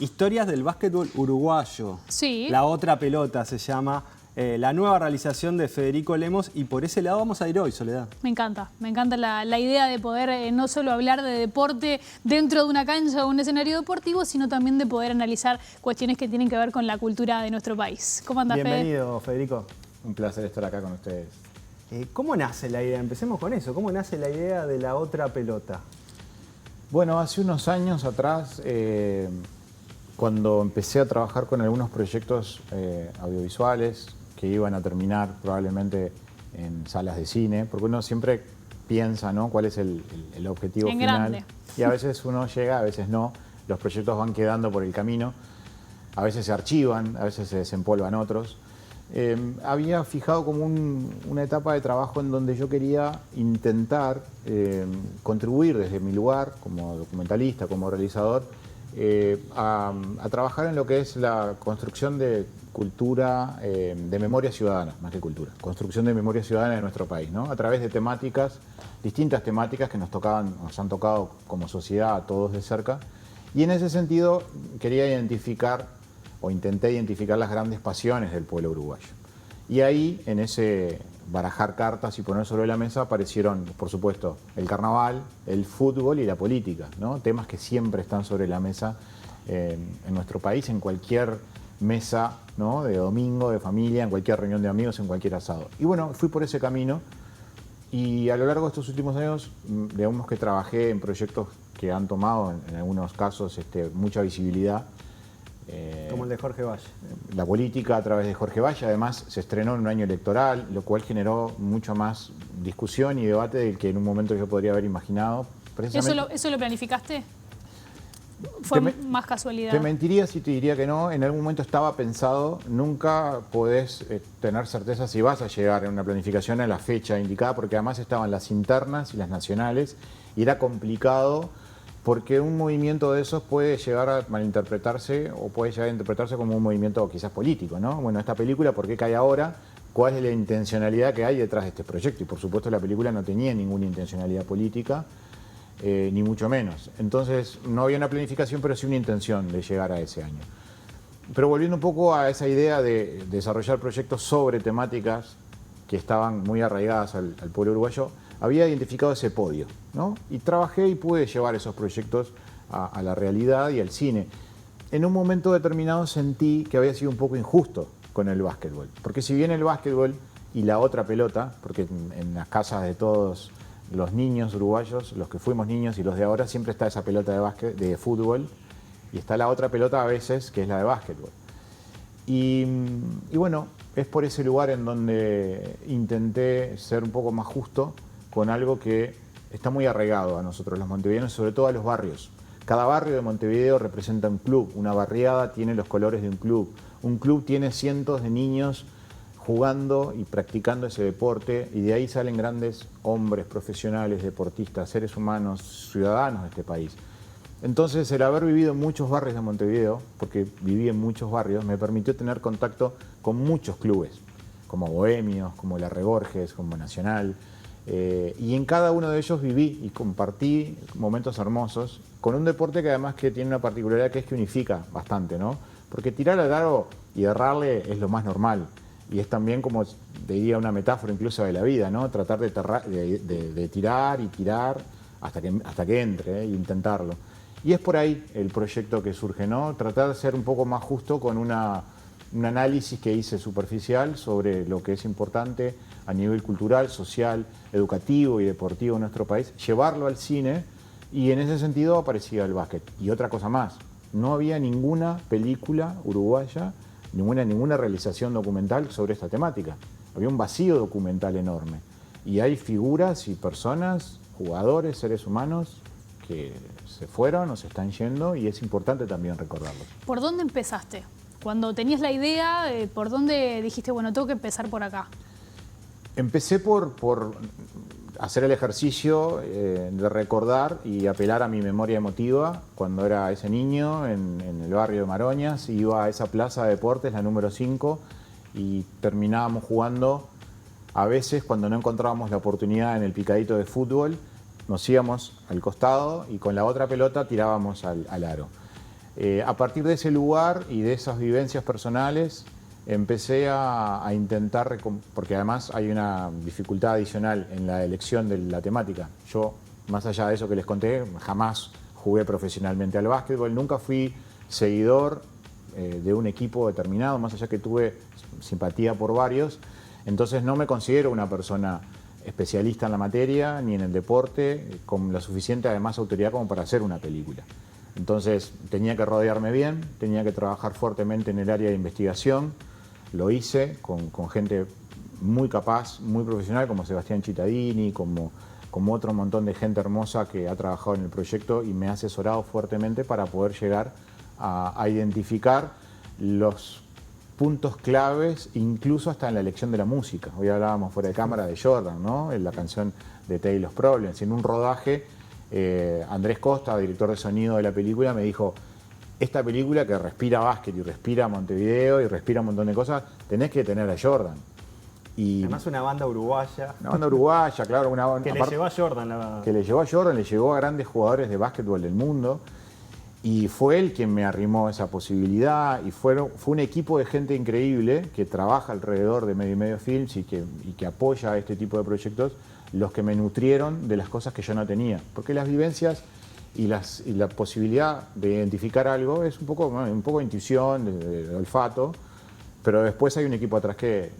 Historias del básquetbol uruguayo. Sí. La otra pelota se llama. La nueva realización de Federico Lemos, y por ese lado vamos a ir hoy, Soledad. Me encanta la idea de poder no solo hablar de deporte dentro de una cancha o un escenario deportivo, sino también de poder analizar cuestiones que tienen que ver con la cultura de nuestro país. ¿Cómo andás, Fede? Bienvenido, Federico. Un placer estar acá con ustedes. ¿Cómo nace la idea? Empecemos con eso. ¿Cómo nace la idea de la otra pelota? Bueno, hace unos años atrás, cuando empecé a trabajar con algunos proyectos audiovisuales que iban a terminar probablemente en salas de cine, porque uno siempre piensa, ¿no?, cuál es el objetivo en final. Grande. Y a veces uno llega, a veces no. Los proyectos van quedando por el camino. A veces se archivan, a veces se desempolvan otros. Había fijado como una etapa de trabajo en donde yo quería intentar contribuir desde mi lugar como documentalista, como realizador, a trabajar en lo que es la construcción de cultura, de memoria ciudadana, más que cultura, construcción de memoria ciudadana de nuestro país, ¿no? A través de temáticas, distintas temáticas que nos han tocado como sociedad a todos de cerca. Y en ese sentido quería identificar, o intenté identificar, las grandes pasiones del pueblo uruguayo. Y ahí, en ese barajar cartas y poner sobre la mesa, aparecieron, por supuesto, el carnaval, el fútbol y la política, ¿no? Temas que siempre están sobre la mesa en nuestro país, en cualquier mesa, ¿no?, de domingo, de familia, en cualquier reunión de amigos, en cualquier asado. Y bueno, fui por ese camino y a lo largo de estos últimos años, digamos que trabajé en proyectos que han tomado, en algunos casos, mucha visibilidad. Como el de Jorge Valle. La política a través de Jorge Valle, además se estrenó en un año electoral, lo cual generó mucho más discusión y debate del que en un momento yo podría haber imaginado. ¿Eso lo planificaste? ¿Fue más casualidad? Te mentiría si te diría que no. En algún momento estaba pensado. Nunca podés tener certeza si vas a llegar en una planificación a la fecha indicada, porque además estaban las internas y las nacionales, y era complicado porque un movimiento de esos puede llegar a malinterpretarse o puede llegar a interpretarse como un movimiento quizás político, ¿no? Bueno, esta película, ¿por qué cae ahora? ¿Cuál es la intencionalidad que hay detrás de este proyecto? Y por supuesto la película no tenía ninguna intencionalidad política, ni mucho menos. Entonces no había una planificación, pero sí una intención de llegar a ese año. Pero volviendo un poco a esa idea de desarrollar proyectos sobre temáticas que estaban muy arraigadas al pueblo uruguayo, había identificado ese podio, ¿no? Y trabajé y pude llevar esos proyectos a la realidad y al cine. En un momento determinado sentí que había sido un poco injusto con el básquetbol, porque si bien el básquetbol y la otra pelota, porque en las casas de todos los niños uruguayos, los que fuimos niños y los de ahora, siempre está esa pelota de fútbol, y está la otra pelota a veces, que es la de básquetbol. Y bueno, es por ese lugar en donde intenté ser un poco más justo con algo que está muy arraigado a nosotros los montevideanos, sobre todo a los barrios. Cada barrio de Montevideo representa un club, una barriada tiene los colores de un club tiene cientos de niños jugando y practicando ese deporte, y de ahí salen grandes hombres, profesionales, deportistas, seres humanos, ciudadanos de este país. Entonces, el haber vivido en muchos barrios de Montevideo, porque viví en muchos barrios, me permitió tener contacto con muchos clubes, como Bohemios, como La Reborges, como Nacional, y en cada uno de ellos viví y compartí momentos hermosos con un deporte que además que tiene una particularidad, que es que unifica bastante, ¿no? Porque tirar al aro y errarle es lo más normal, y es también, como diría, una metáfora incluso de la vida, ¿no? Tratar de tirar y tirar hasta que entre, e intentarlo. Y es por ahí el proyecto que surge, ¿no? Tratar de ser un poco más justo con un análisis que hice superficial sobre lo que es importante a nivel cultural, social, educativo y deportivo en nuestro país, llevarlo al cine, y en ese sentido aparecía el básquet. Y otra cosa más, no había ninguna película uruguaya, ninguna realización documental sobre esta temática. Había un vacío documental enorme. Y hay figuras y personas, jugadores, seres humanos, que se fueron o se están yendo, y es importante también recordarlos. ¿Por dónde empezaste? Cuando tenías la idea, ¿por dónde dijiste, bueno, tengo que empezar por acá? Empecé por hacer el ejercicio de recordar y apelar a mi memoria emotiva. Cuando era ese niño en el barrio de Maroñas, iba a esa plaza de deportes, la número 5, y terminábamos jugando. A veces, cuando no encontrábamos la oportunidad en el picadito de fútbol, nos íbamos al costado y con la otra pelota tirábamos al aro. A partir de ese lugar y de esas vivencias personales, empecé a intentar, porque además hay una dificultad adicional en la elección de la temática. Yo, más allá de eso que les conté, jamás jugué profesionalmente al básquetbol, nunca fui seguidor de un equipo determinado, más allá que tuve simpatía por varios, entonces no me considero una persona especialista en la materia ni en el deporte, con la suficiente además autoridad como para hacer una película. Entonces tenía que rodearme bien, tenía que trabajar fuertemente en el área de investigación, lo hice con gente muy capaz, muy profesional, como Sebastián Cittadini, como otro montón de gente hermosa que ha trabajado en el proyecto y me ha asesorado fuertemente para poder llegar a identificar los puntos claves, incluso hasta en la elección de la música. Hoy hablábamos fuera de cámara de Jordan, ¿no? En la canción de Taylor's Problems. En un rodaje, Andrés Costa, director de sonido de la película, me dijo: esta película que respira básquet y respira Montevideo y respira un montón de cosas, tenés que tener a Jordan. Y además una banda uruguaya. Una banda uruguaya, claro. Que le llevó a Jordan. Que le llevó a Jordan, le llevó a grandes jugadores de básquetbol del mundo. Y fue él quien me arrimó esa posibilidad. Y fue un equipo de gente increíble que trabaja alrededor de Medio y Medio Films y que apoya este tipo de proyectos, los que me nutrieron de las cosas que yo no tenía. Porque las vivencias y la posibilidad de identificar algo es un poco de intuición, de olfato, pero después hay un equipo atrás que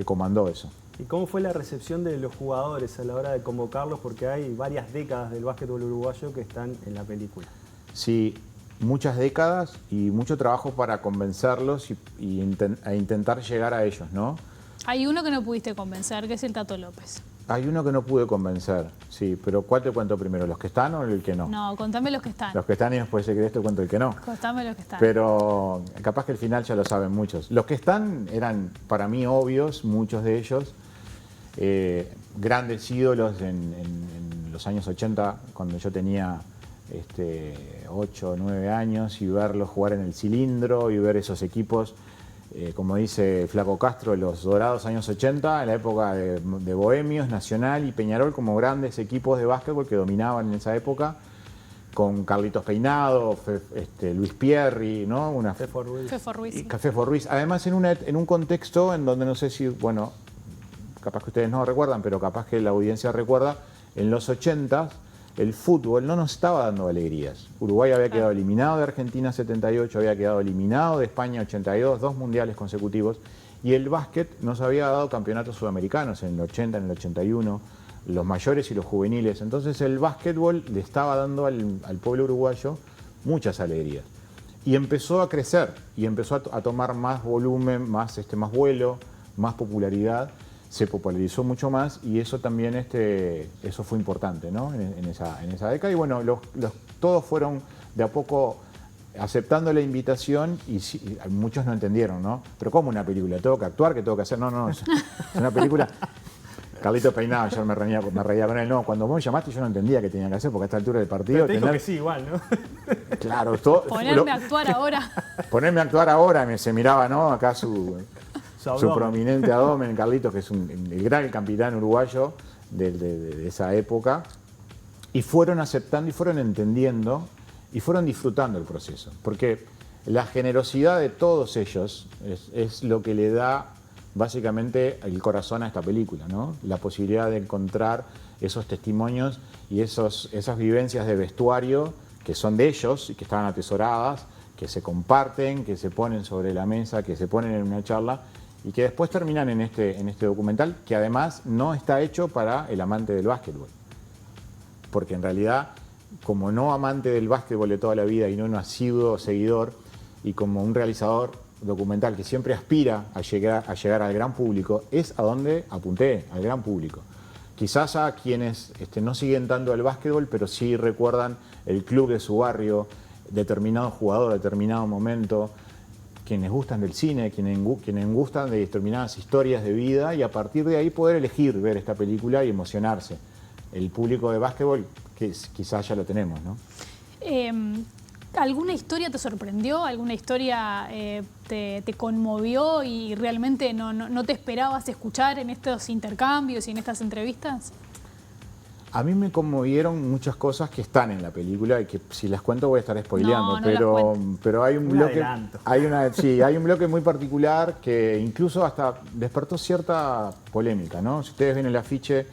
comandó eso. ¿Y cómo fue la recepción de los jugadores a la hora de convocarlos? Porque hay varias décadas del básquetbol uruguayo que están en la película. Sí, muchas décadas y mucho trabajo para convencerlos y intentar llegar a ellos, ¿no? Hay uno que no pudiste convencer, que es el Tato López. Hay uno que no pude convencer, sí, pero ¿cuál te cuento primero? ¿Los que están o el que no? No, contame los que están. Los que están y después si querés te cuento el que no. Contame los que están. Pero capaz que al final ya lo saben muchos. Los que están eran para mí obvios, muchos de ellos, grandes ídolos en los años 80, cuando yo tenía 8 o 9 años, y verlos jugar en el cilindro y ver esos equipos, como dice Flaco Castro, los dorados años 80, en la época de Bohemios, Nacional y Peñarol, como grandes equipos de básquetbol que dominaban en esa época, con Carlitos Peinado, Luis Pierri, ¿no? Fefo Ruiz. Y Fefo Ruiz. Además en un contexto en donde no sé si, bueno, capaz que ustedes no recuerdan, pero capaz que la audiencia recuerda, en los 80s el fútbol no nos estaba dando alegrías. Uruguay había quedado eliminado de Argentina 78, había quedado eliminado de España 82, 2 mundiales consecutivos, y el básquet nos había dado campeonatos sudamericanos en el 80, en el 81, los mayores y los juveniles. Entonces el básquetbol le estaba dando al pueblo uruguayo muchas alegrías. Y empezó a crecer, y empezó a tomar más volumen, más vuelo, más popularidad. Se popularizó mucho más y eso también eso fue importante, ¿no? en esa década. Y bueno, todos fueron de a poco aceptando la invitación y muchos no entendieron, ¿no? Pero ¿cómo una película? ¿Tengo que actuar? ¿Qué tengo que hacer? No, es una película. Carlitos Peinado, yo me reía con él. No, cuando vos me llamaste yo no entendía qué tenía que hacer, porque a esta altura del partido... Pero te dijo que sí, igual, ¿no? Claro. Ponerme a actuar ahora. Ponerme a actuar ahora, se miraba, ¿no? Acá su prominente abdomen, Carlitos, que es el gran capitán uruguayo de esa época, y fueron aceptando y fueron entendiendo y fueron disfrutando el proceso, porque la generosidad de todos ellos es lo que le da básicamente el corazón a esta película, ¿no? La posibilidad de encontrar esos testimonios y esas vivencias de vestuario que son de ellos y que estaban atesoradas, que se comparten, que se ponen sobre la mesa, que se ponen en una charla y que después terminan en este documental, que además no está hecho para el amante del básquetbol. Porque en realidad, como no amante del básquetbol de toda la vida y no un asiduo seguidor, y como un realizador documental que siempre aspira a llegar al gran público, es a donde apunté, al gran público. Quizás a quienes no siguen tanto el básquetbol, pero sí recuerdan el club de su barrio, determinado jugador, determinado momento, quienes gustan del cine, quienes gustan de determinadas historias de vida, y a partir de ahí poder elegir ver esta película y emocionarse. El público de básquetbol, que quizás ya lo tenemos, ¿no? ¿Alguna historia te sorprendió? ¿Alguna historia te conmovió y realmente no te esperabas escuchar en estos intercambios y en estas entrevistas? A mí me conmovieron muchas cosas que están en la película y que si las cuento voy a estar spoileando, No, pero hay un bloque, adelanto. hay un bloque muy particular que incluso hasta despertó cierta polémica, ¿no? Si ustedes ven el afiche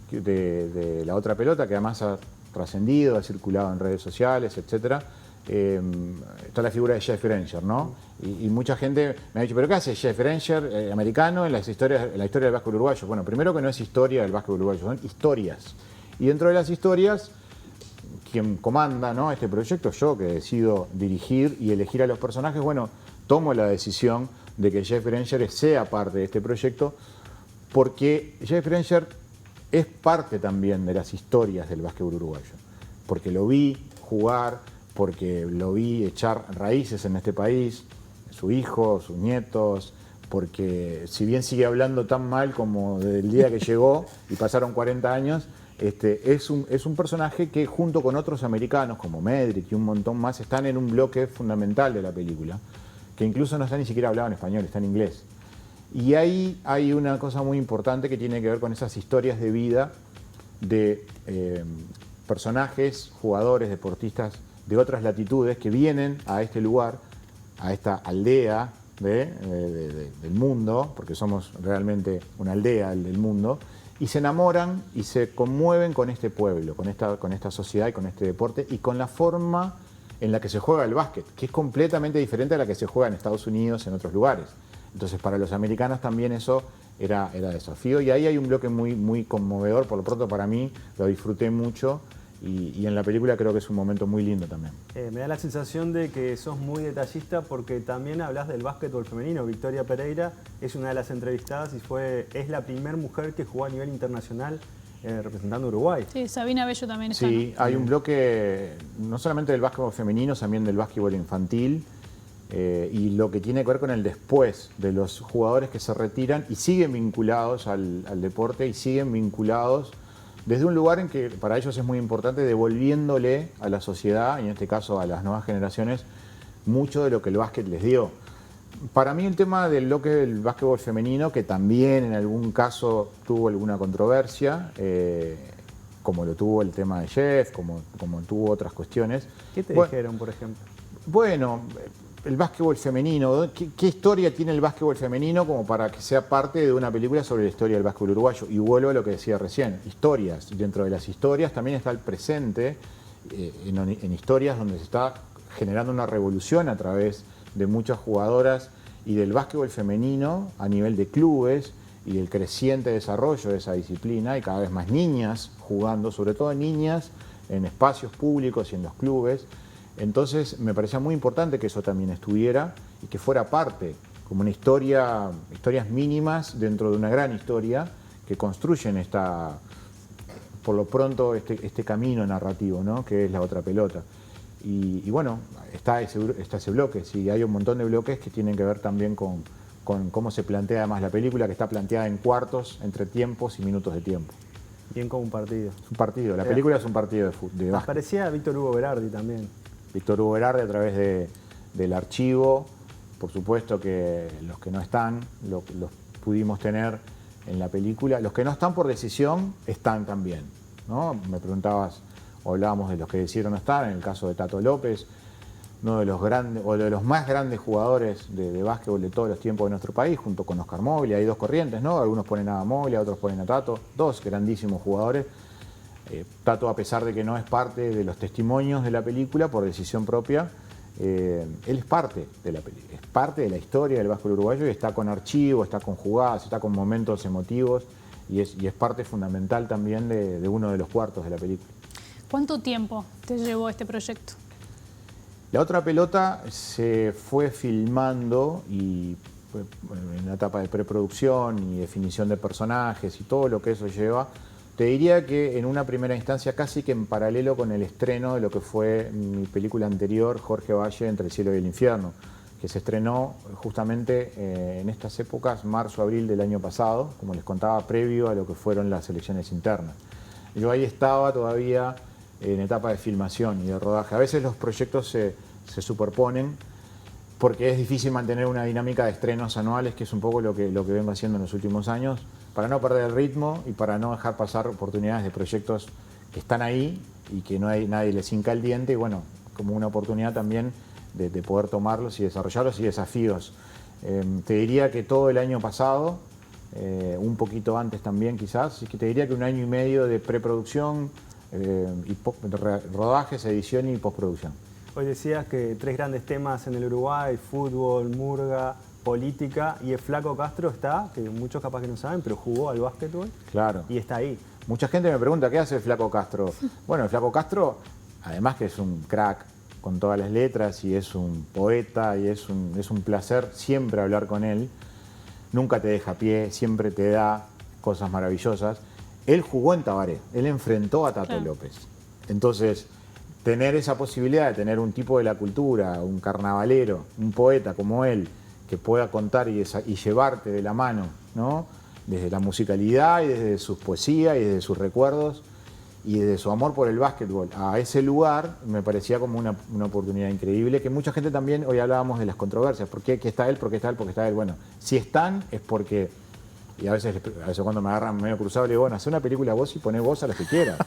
de La Otra Pelota, que además ha trascendido, ha circulado en redes sociales, etcétera, está la figura de Jeff Granger, ¿no? Y mucha gente me ha dicho, ¿pero qué hace Jeff Granger, americano, en la historia del básquetbol uruguayo? Bueno, primero que no es historia del básquetbol uruguayo, son historias. Y dentro de las historias, quien comanda, ¿no?, este proyecto, yo que decido dirigir y elegir a los personajes, bueno, tomo la decisión de que Jeff Granger sea parte de este proyecto, porque Jeff Granger es parte también de las historias del básquetbol uruguayo. Porque lo vi jugar, porque lo vi echar raíces en este país, su hijo, sus nietos, porque si bien sigue hablando tan mal como desde el día que llegó y pasaron 40 años, es un personaje que junto con otros americanos como Medrick y un montón más están en un bloque fundamental de la película, que incluso no está ni siquiera hablado en español, está en inglés. Y ahí hay una cosa muy importante que tiene que ver con esas historias de vida de personajes, jugadores, deportistas de otras latitudes que vienen a este lugar, a esta aldea del mundo, porque somos realmente una aldea del mundo, y se enamoran y se conmueven con este pueblo, con esta sociedad y con este deporte y con la forma en la que se juega el básquet, que es completamente diferente a la que se juega en Estados Unidos, en otros lugares. Entonces, para los americanos también eso era desafío. Y ahí hay un bloque muy, muy conmovedor, por lo pronto para mí, lo disfruté mucho. Y en la película creo que es un momento muy lindo también. Me da la sensación de que sos muy detallista porque también hablas del básquetbol femenino. Victoria Pereira es una de las entrevistadas y es la primera mujer que jugó a nivel internacional representando a Uruguay. Sí, Sabina Bello también está. Sí, ¿no? hay un bloque no solamente del básquetbol femenino, también del básquetbol infantil. Y lo que tiene que ver con el después de los jugadores que se retiran y siguen vinculados al deporte y siguen vinculados desde un lugar en que para ellos es muy importante, devolviéndole a la sociedad, y en este caso a las nuevas generaciones, mucho de lo que el básquet les dio. Para mí el tema del bloque del básquetbol femenino, que también en algún caso tuvo alguna controversia, como lo tuvo el tema de Jeff, como tuvo otras cuestiones. ¿Qué te dijeron, por ejemplo? Bueno, el básquetbol femenino, ¿qué historia tiene el básquetbol femenino como para que sea parte de una película sobre la historia del básquetbol uruguayo? Y vuelvo a lo que decía recién, historias. Dentro de las historias también está el presente, en historias donde se está generando una revolución a través de muchas jugadoras y del básquetbol femenino a nivel de clubes y del creciente desarrollo de esa disciplina y cada vez más niñas jugando, sobre todo niñas en espacios públicos y en los clubes. Entonces me parecía muy importante que eso también estuviera y que fuera parte, como una historias mínimas dentro de una gran historia que construyen por lo pronto este camino narrativo, ¿no?, que es La Otra Pelota. Y bueno, está ese bloque, sí, hay un montón de bloques que tienen que ver también con cómo se plantea además la película, que está planteada en cuartos, entre tiempos y minutos de tiempo. Bien como un partido. Es un partido, la película es un partido de básquet. Aparecía Víctor Hugo Berardi también. Víctor Hugo Berardi a través del archivo, por supuesto que los que no están los pudimos tener en la película. Los que no están por decisión están también, ¿no? Me preguntabas, o hablábamos de los que decidieron no estar, en el caso de Tato López, uno de los grandes, o de los más grandes jugadores de básquetbol de todos los tiempos de nuestro país, junto con Oscar Moglia. Hay dos corrientes, ¿no? Algunos ponen a Moglia, otros ponen a Tato, dos grandísimos jugadores. Tato, a pesar de que no es parte de los testimonios de la película por decisión propia, él es parte de la película, es parte de la historia del básquetbol uruguayo y está con archivos, está con jugadas, está con momentos emotivos y es parte fundamental también de uno de los cuartos de la película. ¿Cuánto tiempo te llevó este proyecto? La Otra Pelota se fue filmando y en la etapa de preproducción y definición de personajes y todo lo que eso lleva. Te diría que en una primera instancia, casi que en paralelo con el estreno de lo que fue mi película anterior, Jorge Valle, Entre el cielo y el infierno, que se estrenó justamente en estas épocas, marzo, abril del año pasado, como les contaba, previo a lo que fueron las elecciones internas. Yo ahí estaba todavía en etapa de filmación y de rodaje. A veces los proyectos se superponen porque es difícil mantener una dinámica de estrenos anuales, que es un poco lo que vengo haciendo en los últimos años, para no perder el ritmo y para no dejar pasar oportunidades de proyectos que están ahí y que nadie les hinca el diente, y bueno, como una oportunidad también de poder tomarlos y desarrollarlos y desafíos. Te diría que todo el año pasado, un poquito antes también quizás, es que te diría que 1 año y medio de preproducción, rodajes, edición y postproducción. Hoy decías que 3 grandes temas en el Uruguay: fútbol, murga, política, y el Flaco Castro está, que muchos capaz que no saben, pero jugó al básquetbol. Claro. Y está ahí. Mucha gente me pregunta, ¿qué hace el Flaco Castro? Bueno, el Flaco Castro, además que es un crack con todas las letras y es un poeta y es un placer siempre hablar con él, nunca te deja a pie, siempre te da cosas maravillosas. Él jugó en Tabaré, él enfrentó a Tato López. Entonces, tener esa posibilidad de tener un tipo de la cultura, un carnavalero, un poeta como él, que pueda contar y llevarte de la mano, ¿no? Desde la musicalidad y desde sus poesías y desde sus recuerdos y desde su amor por el básquetbol a ese lugar, me parecía como una oportunidad increíble, que mucha gente también, hoy hablábamos de las controversias, ¿por qué está él? ¿Por qué está él? ¿Por qué está él? Bueno, si están es porque, y a veces cuando me agarran medio cruzado le digo, bueno, haz una película vos y poné vos a las que quieras.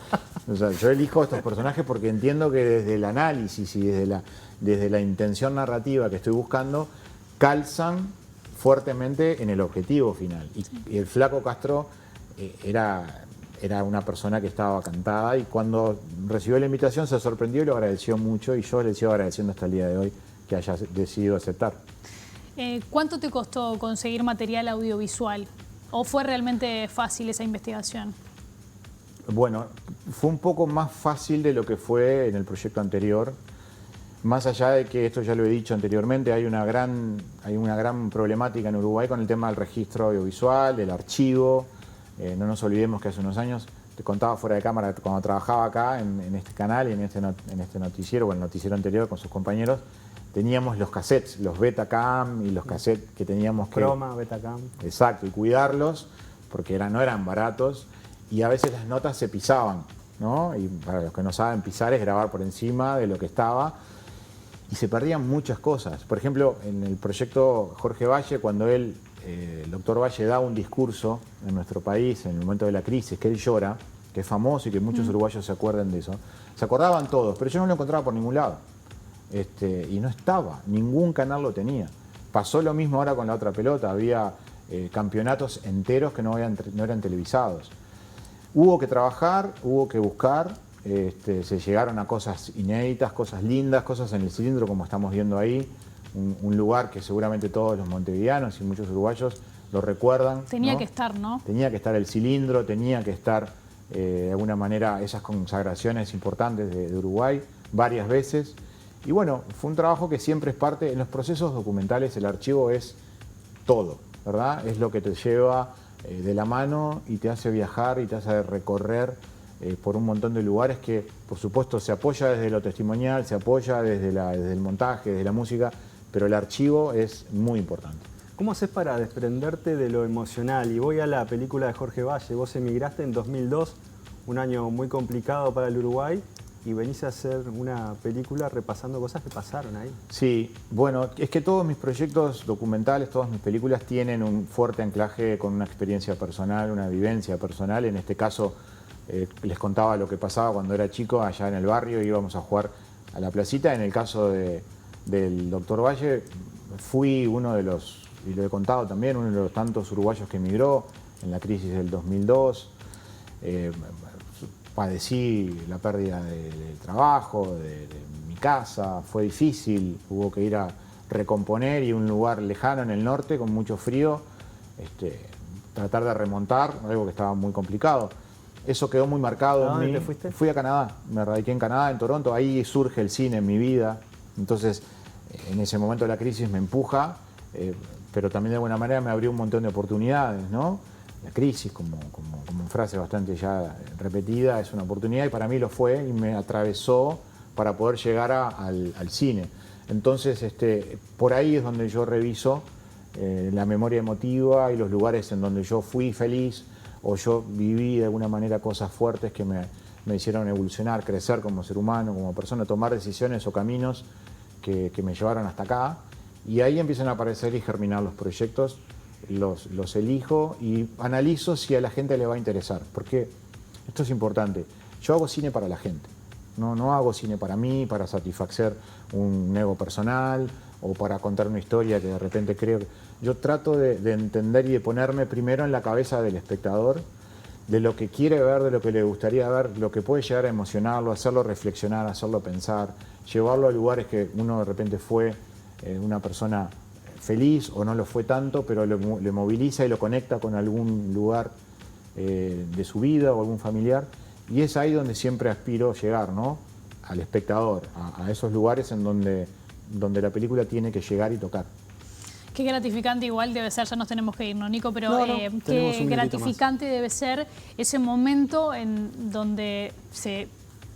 O sea, yo elijo estos personajes porque entiendo que desde el análisis y desde la intención narrativa que estoy buscando, calzan fuertemente en el objetivo final. Y el Flaco Castro era una persona que estaba cantada, y cuando recibió la invitación se sorprendió y lo agradeció mucho, y yo le sigo agradeciendo hasta el día de hoy que haya decidido aceptar. ¿Cuánto te costó conseguir material audiovisual? ¿O fue realmente fácil esa investigación? Bueno, fue un poco más fácil de lo que fue en el proyecto anterior. Más allá de que, esto ya lo he dicho anteriormente, hay una gran problemática en Uruguay con el tema del registro audiovisual, del archivo. No nos olvidemos que hace unos años, te contaba fuera de cámara, cuando trabajaba acá en este canal y en este noticiero, o el noticiero anterior con sus compañeros, teníamos los cassettes, los Betacam y los cassettes que teníamos que... Croma, Betacam. Exacto, y cuidarlos, porque no eran baratos, y a veces las notas se pisaban, ¿no? Y para los que no saben, pisar es grabar por encima de lo que estaba, y se perdían muchas cosas. Por ejemplo, en el proyecto Jorge Valle, cuando el doctor Valle da un discurso en nuestro país, en el momento de la crisis, que él llora, que es famoso y que muchos uruguayos se acuerdan de eso, se acordaban todos, pero yo no lo encontraba por ningún lado. Y no estaba, ningún canal lo tenía. Pasó lo mismo ahora con la otra pelota, había campeonatos enteros que no eran televisados. Hubo que trabajar, hubo que buscar, se llegaron a cosas inéditas, cosas lindas, cosas en el cilindro, como estamos viendo ahí, un lugar que seguramente todos los montevideanos y muchos uruguayos lo recuerdan. Tenía que estar, ¿no? Tenía que estar el cilindro, tenía que estar de alguna manera esas consagraciones importantes de Uruguay varias veces. Y bueno, fue un trabajo que siempre es parte, en los procesos documentales el archivo es todo, ¿verdad? Es lo que te lleva de la mano y te hace viajar y te hace recorrer por un montón de lugares que, por supuesto, se apoya desde lo testimonial, se apoya desde el montaje, desde la música, pero el archivo es muy importante. ¿Cómo haces para desprenderte de lo emocional? Y voy a la película de Jorge Valle. Vos emigraste en 2002, un año muy complicado para el Uruguay, y venís a hacer una película repasando cosas que pasaron ahí. Sí, bueno, es que todos mis proyectos documentales, todas mis películas tienen un fuerte anclaje con una experiencia personal, una vivencia personal. En este caso, les contaba lo que pasaba cuando era chico allá en el barrio, íbamos a jugar a la placita. En el caso del doctor Valle, fui uno de los, y lo he contado también, uno de los tantos uruguayos que emigró en la crisis del 2002. Padecí la pérdida del trabajo, de mi casa, fue difícil, hubo que ir a recomponer y un lugar lejano en el norte con mucho frío, tratar de remontar, algo que estaba muy complicado. Eso quedó muy marcado en mí. ¿A dónde te fuiste? Fui a Canadá, me radiqué en Canadá, en Toronto, ahí surge el cine en mi vida, entonces en ese momento la crisis me empuja, pero también de alguna manera me abrió un montón de oportunidades, ¿no? La crisis, como frase bastante ya repetida, es una oportunidad, y para mí lo fue y me atravesó para poder llegar al cine. Entonces, por ahí es donde yo reviso la memoria emotiva y los lugares en donde yo fui feliz o yo viví de alguna manera cosas fuertes que me hicieron evolucionar, crecer como ser humano, como persona, tomar decisiones o caminos que me llevaron hasta acá. Y ahí empiezan a aparecer y germinar los proyectos, los elijo y analizo si a la gente le va a interesar, porque esto es importante. Yo hago cine para la gente, no hago cine para mí, para satisfacer un ego personal o para contar una historia que de repente creo. Yo trato de entender y de ponerme primero en la cabeza del espectador, de lo que quiere ver, de lo que le gustaría ver, lo que puede llegar a emocionarlo, hacerlo reflexionar, hacerlo pensar, llevarlo a lugares que uno de repente fue una persona feliz o no lo fue tanto, pero le moviliza y lo conecta con algún lugar de su vida o algún familiar. Y es ahí donde siempre aspiro llegar, ¿no? Al espectador, a esos lugares en donde la película tiene que llegar y tocar. Qué gratificante igual debe ser, ya nos tenemos que ir, ¿no, Nico? Pero qué gratificante debe ser ese momento en donde se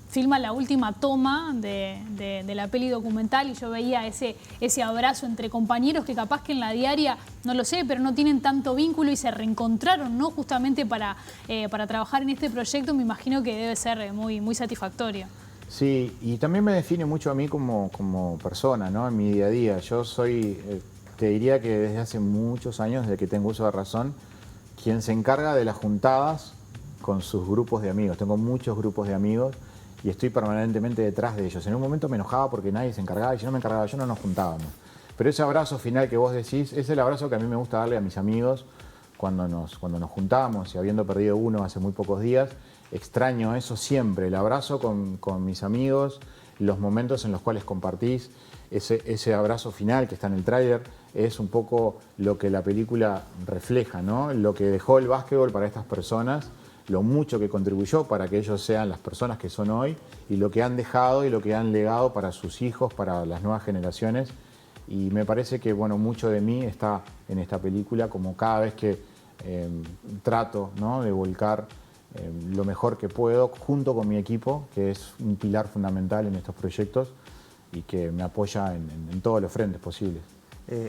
filma la última toma de la peli documental y yo veía ese abrazo entre compañeros que capaz que en la diaria, no lo sé, pero no tienen tanto vínculo y se reencontraron, ¿no? Justamente para trabajar en este proyecto, me imagino que debe ser muy, muy satisfactorio. Sí, y también me define mucho a mí como persona, ¿no? En mi día a día. Yo soy, te diría que desde hace muchos años, desde que tengo uso de razón, quien se encarga de las juntadas con sus grupos de amigos. Tengo muchos grupos de amigos y estoy permanentemente detrás de ellos. En un momento me enojaba porque nadie se encargaba y si no me encargaba yo no nos juntábamos. Pero ese abrazo final que vos decís, es el abrazo que a mí me gusta darle a mis amigos cuando nos juntamos y habiendo perdido uno hace muy pocos días. Extraño eso siempre, el abrazo con mis amigos, los momentos en los cuales compartís, ese abrazo final que está en el tráiler, es un poco lo que la película refleja, ¿no? Lo que dejó el básquetbol para estas personas, lo mucho que contribuyó para que ellos sean las personas que son hoy y lo que han dejado y lo que han legado para sus hijos, para las nuevas generaciones. Y me parece que bueno, mucho de mí está en esta película, como cada vez que trato, ¿no? De volcar lo mejor que puedo junto con mi equipo, que es un pilar fundamental en estos proyectos y que me apoya en todos los frentes posibles.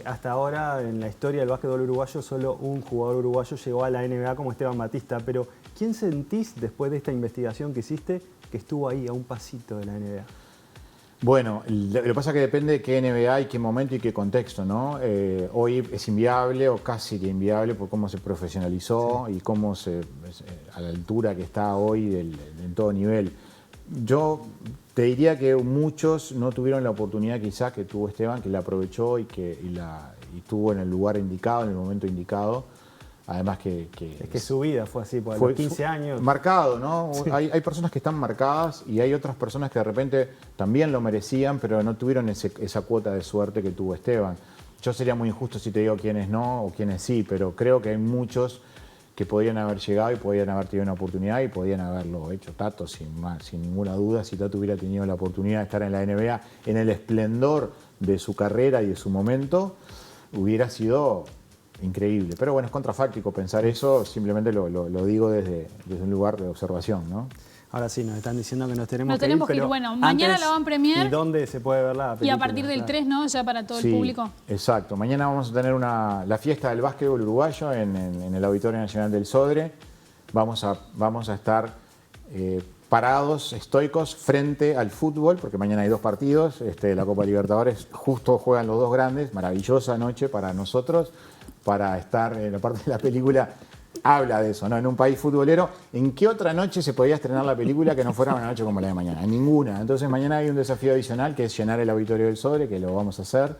Hasta ahora, en la historia del básquetbol uruguayo, solo un jugador uruguayo llegó a la NBA como Esteban Batista, pero ¿quién sentís, después de esta investigación que hiciste, que estuvo ahí a un pasito de la NBA? Bueno, lo que pasa es que depende de qué NBA y qué momento y qué contexto, ¿no? Hoy es inviable o casi que inviable por cómo se profesionalizó y cómo a la altura que está hoy en todo nivel. Yo te diría que muchos no tuvieron la oportunidad quizás que tuvo Esteban, que la aprovechó y estuvo en el lugar indicado, en el momento indicado. Además que es que su vida fue así, por los 15 años. Marcado, ¿no? Sí. Hay personas que están marcadas y hay otras personas que de repente también lo merecían, pero no tuvieron esa cuota de suerte que tuvo Esteban. Yo sería muy injusto si te digo quiénes no o quiénes sí, pero creo que hay muchos que podían haber llegado y podían haber tenido una oportunidad y podían haberlo hecho. Tato, sin ninguna duda, si Tato hubiera tenido la oportunidad de estar en la NBA en el esplendor de su carrera y de su momento, hubiera sido increíble. Pero bueno, es contrafáctico pensar eso, simplemente lo digo desde un lugar de observación, ¿no? Ahora sí, nos están diciendo que nos tenemos que ir, pero bueno, mañana la van a premiar. ¿Y dónde se puede ver la película? Y a partir del 3, ¿no? Ya para todo el público. Exacto. Mañana vamos a tener la fiesta del básquetbol uruguayo en el Auditorio Nacional del Sodre. Vamos a estar parados, estoicos, frente al fútbol, porque mañana hay 2 partidos. La Copa Libertadores, justo juegan los 2 grandes. Maravillosa noche para nosotros, para estar en la parte de la película. Habla de eso, ¿no? En un país futbolero, ¿en qué otra noche se podía estrenar la película que no fuera una noche como la de mañana? En ninguna. Entonces mañana hay un desafío adicional que es llenar el Auditorio del Sodre, que lo vamos a hacer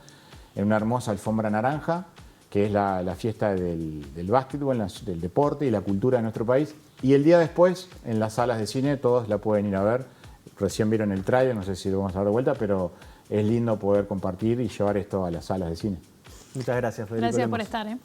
en una hermosa alfombra naranja, que es la fiesta del básquetbol, del deporte y la cultura de nuestro país. Y el día después, en las salas de cine, todos la pueden ir a ver. Recién vieron el tráiler, no sé si lo vamos a dar de vuelta, pero es lindo poder compartir y llevar esto a las salas de cine. Muchas gracias, Federico. Gracias por estar,